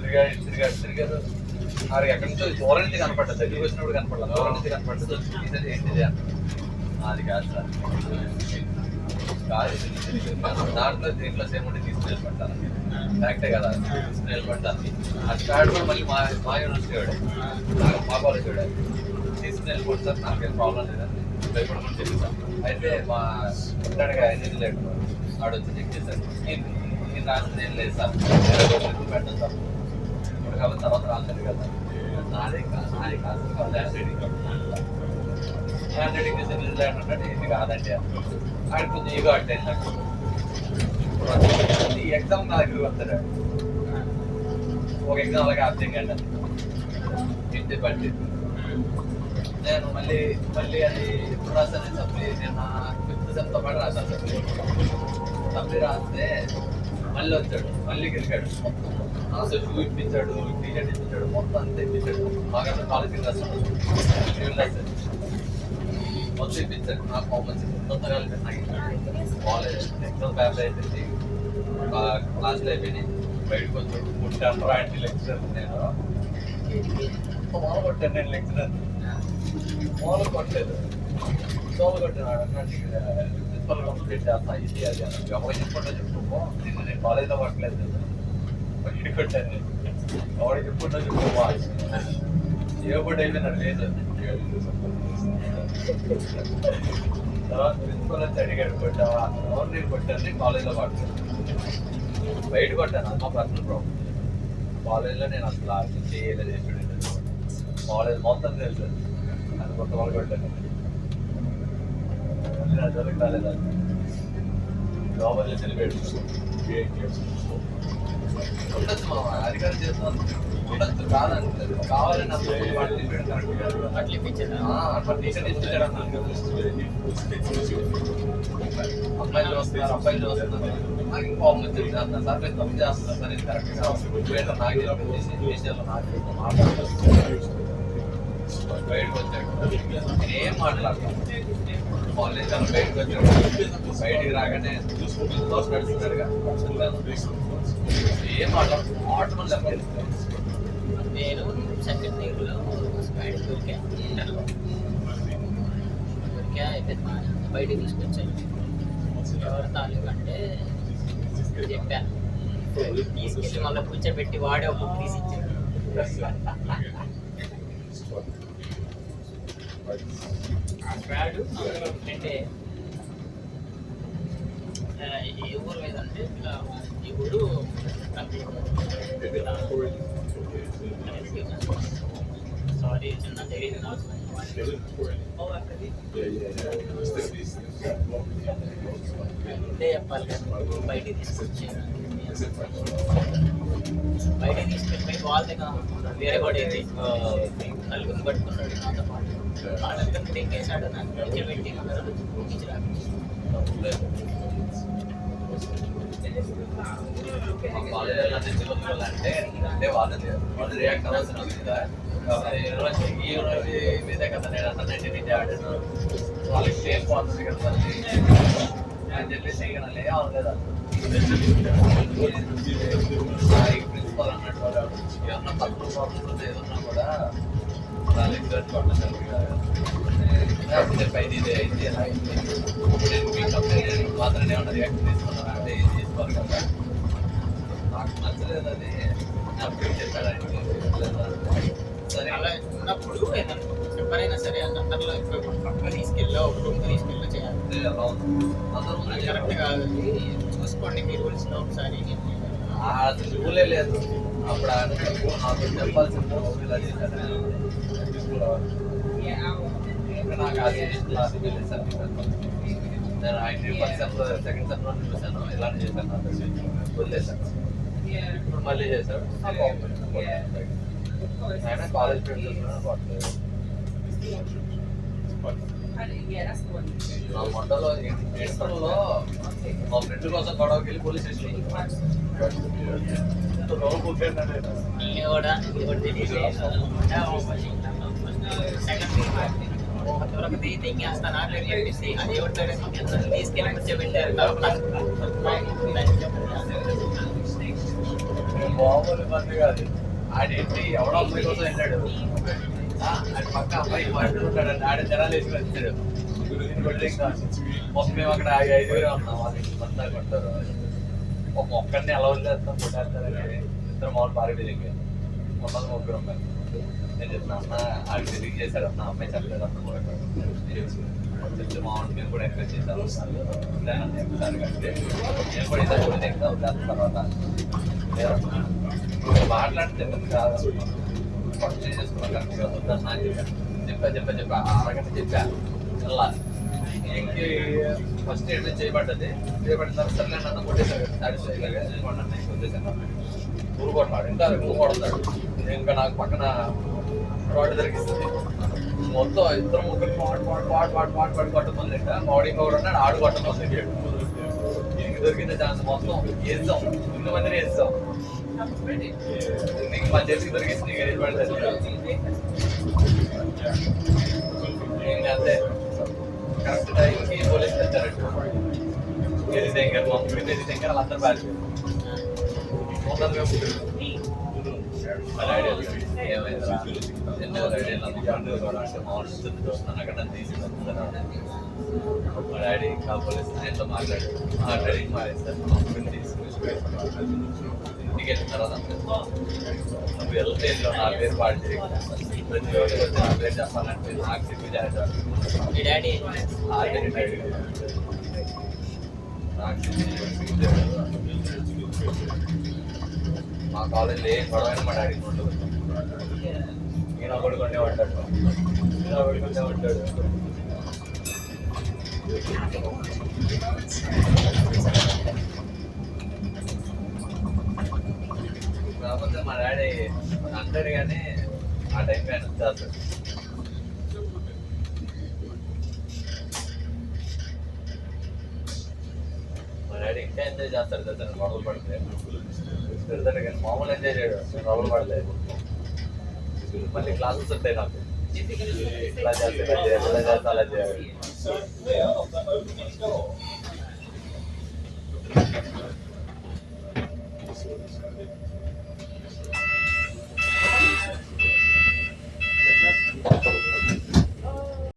తిరిగారు మరి ఎక్కడి నుంచో దూరం నుంచి కనపడ్డది, దగ్గరికి వచ్చినప్పుడు కనపడలేదు, దూరం నుంచి కనపడ్డది. ఇదే ఏంటిది అది కాదు సార్, దాంట్లో దీంట్లో సేమ్ ఉంటే తీసుకుని వెళ్ళిపట్టాను, కరెక్టే కదా, తీసుకుని వెళ్ళిపట్టాను. ఆ స్టార్ట్ కూడా మళ్ళీ మా యూనివర్సిటీ వాడే, మా కాలేజ్ వాడే, తీసుకుని వెళ్ళిపోతుంది సార్, నాకేం ప్రాబ్లం లేదండి, భయపడమని చెప్పేసాను. అయితే మా ఉంటాడుగా ఇంజనీర్ ఆడు వచ్చి చెక్ చేశారు, నేను రాసింది ఏం లేదు సార్, పెట్టాను సార్, ఇప్పుడు కాబట్టి తర్వాత రాలేదు కదా, నాదే కాదు ల్యాండ్ రీడింగ్ అంటే ఇది కాదండి, ఆయన కొంచెం ఈగో అంటే ఈ ఎగ్జామ్ నా దగ్గరికి వస్తాడు, ఒక ఎగ్జామ్ అలాగే అర్థం కండి ఇంటి బట్టి నేను మళ్ళీ అది ఎప్పుడు రాశాను సప్లీ, నేను 5th సెమ్తో పాటు రాశాను సప్లీ రాస్తే మళ్ళీ వచ్చాడు, మళ్ళీ గెలిచాడు, మొత్తం అసలు షూ ఇప్పించాడు, టీషర్ట్ ఇప్పించాడు, మొత్తం అంతా ఇప్పించాడు, బాగా కాలేజీకి రాస్తాడు, మొత్తం ఇప్పించాడు. నాకు పర్ఫార్మెన్స్ మొత్తం కాలేజ్ ఎగ్జామ్ పేపర్ అయిపోయింది, క్లాసులు అయిపోయింది, బయటకు వచ్చాడు, కొట్టాను యాంటీ లెక్చరర్, నేను మొదలు కొట్టాను, నేను లెక్చరర్ మొదలు కొట్టలేదు, సోలు కొట్టాను, ప్రిన్సిపల్ కంప్లీట్ చేస్తా ఇది అది అని ఎవరు చెప్పుకుంటా చెప్పుకో, నేను కాలేజ్లో పట్టలేదు, బయట కొట్టాను, ఎవరు చెప్పుకుంటా చెప్పుకో ఏ బోర్డు అయిపోయినాడు లేదు. తర్వాత ప్రిన్సిపల్ వచ్చి అడిగాడు, కొట్టావా, ఎవరు నేను కొట్టాను, కాలేజ్లో పట్టాను, బయట కొట్టాను, అది మా పర్సనల్ ప్రాబ్లం, కాలేజ్లో నేను అసలు ఆర్మీ చేయలేదు, కాలేజ్ మొత్తం తెలుసు, అది కొత్త వాళ్ళు కొట్టాను, నా జోలికి రాలేదు, లోపలి సెలిబ్రేట్ ఉండొచ్చు, మా అధికారం చేస్తున్నాను ఉండొచ్చు, కాదండి కావాలని అట్లా ఇప్పించాడు, అబ్బాయిలు వస్తున్నారు, అబ్బాయిలు వస్తున్నారు, నాకు ఇంకా వచ్చింది సార్, మీరు తప్పు చేస్తున్నారు సార్, ఇది కరెక్ట్గా నాకు చెప్పింది విషయాల్లో నాకు బయటకు వచ్చాడు, నేనేం మాట్లాడతాను, కాలేజ్ అని బయటకు వచ్చాడు, బయటికి రాగానే దోశ నడుస్తున్నాడుగా, ఏం మాట్లాడుతున్నాను. నేను సెకండ్ ఇయర్లో బయటకు ఇంటర్లో అయిపోయింది, బయటకు తీసుకొచ్చాను, ఎవరి తాలూకు అంటే చెప్పాను, తీసుకెళ్ళి మళ్ళీ కూర్చోబెట్టి వాడే ఒక బుక్ తీసి ఇచ్చాడు. అంటే ఏ ఊరు మీద అంటే ఇలా ఈ ఊరు సారీ చిన్న తెలియదు చెప్పాలి కదా, బయటికి తీసుకొచ్చాను, బయటికి తీసుకెళ్ళిపోయి వాళ్ళ దగ్గర వేరే వాడు అయితే నలుగురిని పట్టుకున్నాడు, నాతో పాటు వాళ్ళందరినీ తెంగేశాడు, నాకు కూర్చోబెట్టి అంటే వాళ్ళు రియాక్ట్ అవ్వాల్సిన ఈ యూనివర్సిటీ మీదే కదా, నేను అసలు ఇంటి ఆడాను, వాళ్ళకి సేమ్ పోతుంది కదా అని చెప్పేసి ఇకలే అవ్వలేదు, ప్రిన్సిపల్ అన్నట్టు వాడు ఏమన్నా పర్సనల్ ప్రాబ్లమ్స్ ఏదన్నా కూడా లెక్చరర్ పైది ఇది అయింది ఎలా అయింది, నేను మీకు నేను మాత్రమే ఏమన్నా రియాక్ట్ తీసుకున్నాను అంటే ఏం తీసుకోవాలి కదా, నాకు నచ్చలేదు అది, అప్పుడు చెప్పాడు సరే అలా ఉన్నప్పుడు ఎవరైనా సరే అందరిలో పక్క తీసుకెళ్ళో ఒక రూమ్ తీసుకెళ్ళో చేయాలి, అందరూ కరెక్ట్ కాదు, చూసుకోండి మీ రూల్స్లో ఒకసారి. అసలు రూలే లేదు అప్పుడు, నాకు చెప్పాల్సింది ఇలా చేశాను, నాకు అది సార్, నేను ఆయన ఫస్ట్ సెమ్లో సెకండ్ సెమ్లో చూశాను, ఇలాంటి చేశాను, నాకు వదిలేశాను, ఇప్పుడు మళ్ళీ చేశాడు, ఆయన కాలేజ్ ఫ్రెండ్స్ పట్టలేదు. నా మొట్టలో ఇంటర్లో మా ఫ్రెండ్ కోసం గొడవకి వెళ్ళి పోలీస్ స్టేషన్ దొరకది తెంగేస్తాను అని చెప్పేసి అది ఎవరితో తీసుకెళ్ళి కూర్చోబెట్టారు. మామూలు మంది కాదు. ఆడేంటి ఎవడో అమ్మాయి కోసం వెళ్ళాడు. ఆడి పక్క అమ్మాయి మాట్లాడుతున్నాడు. ఆడ జనాలు వేసుకుని వచ్చాడు. మొత్తం మేము అక్కడ 5 ఉన్నాం. వాళ్ళు ఇంటి మంది కొట్టారు. ఒక్కడిని ఎలా వదిలేస్తాం కొట్టేస్తారని ఇద్దరు మామూలు పారిపోయి మొత్తం 3 ఉన్నాయి. నేను చెప్పిన అన్న ఆడు తిరిగి చేశాడు అన్న అమ్మాయి చెప్పలేదు అన్న కూడా చెప్తే మామూలు మేము కూడా ఎంకరేజ్ చేశాను. చెప్తారు కంటే నేను కూడా ఇద్దరు కూడా ఎక్కడ వదిలేస్తాను తర్వాత మాట్లాడితే కాదు ఫస్ట్ చేసుకున్నాను కరెక్ట్గా వద్దన్న అని చెప్పా అరగంట చెప్పా వెళ్ళాలి. ఇంటికి ఫస్ట్ ఏంటో చేయబడ్డది. చేయబడిన తర్వాత సర్లే అన్న కొట్టేశాడు. సాటిస్ఫై వదిలేసాను. ఊరు కొట్టాడు. ఇంకా ఊరు కొడతాడు. ఇంకా నాకు పక్కన రాడ్ దొరికిస్తుంది. మొత్తం 2-3 పాటు కొట్టమని బాడీ పవర్ ఉన్నాడు. ఆడు కొట్టమని దిగాడు. దీనికి దొరికిన ఛాన్స్ మొత్తం వేస్తాం. 2 మందిని వేస్తాం. నీకు మా చేతికి దొరికింది. నీకు ఏది పడుతుంది అంతే. కరెక్ట్ టైంకి పోలీసు తెచ్చారు. శంకర్ మమ్మీ శంకర్ వాళ్ళందరూ పారిపోయారు. మా డాడీ ఏమైంది చూస్తున్నాను అక్కడ నన్ను తీసి మా డాడీ ఇంకా పోలీసు ఆయనతో మాట్లాడారు. మాట్లాడి మారేస్తారు. మా మమ్మీని తీసుకుని ఇంటికి వెళ్ళిన తర్వాత నువ్వు వెళ్తే నా పేరు పాటు ప్రతి రోజు వచ్చి నా పేరు చెప్పాలంటే నాకు చెప్పి చేస్తాడు. మా కాలేజీలో ఏం గొడవైనా మా డాడీ ఉండదు. ఈయన కొడుకుంటే ఉంటాడు. ఈయన కొడుకుంటే ఉంటాడు. కాకపోతే మా డాడీ అంటాడు కానీ ఆ టైంకి ఆయన వచ్చేస్తాడు. మా డాడీ ఇంకా ఎంజాయ్ చేస్తాడు కదా గొడవలు పడితే పెడతాడు కానీ మామూలు ఎంజాయ్ చేయడు. గొడవలు పడలేదు. మళ్ళీ క్లాసెస్ ఉంటాయి నాకు. ఇలా చేస్తే ఇలా చేస్తే అలా చేయాలి.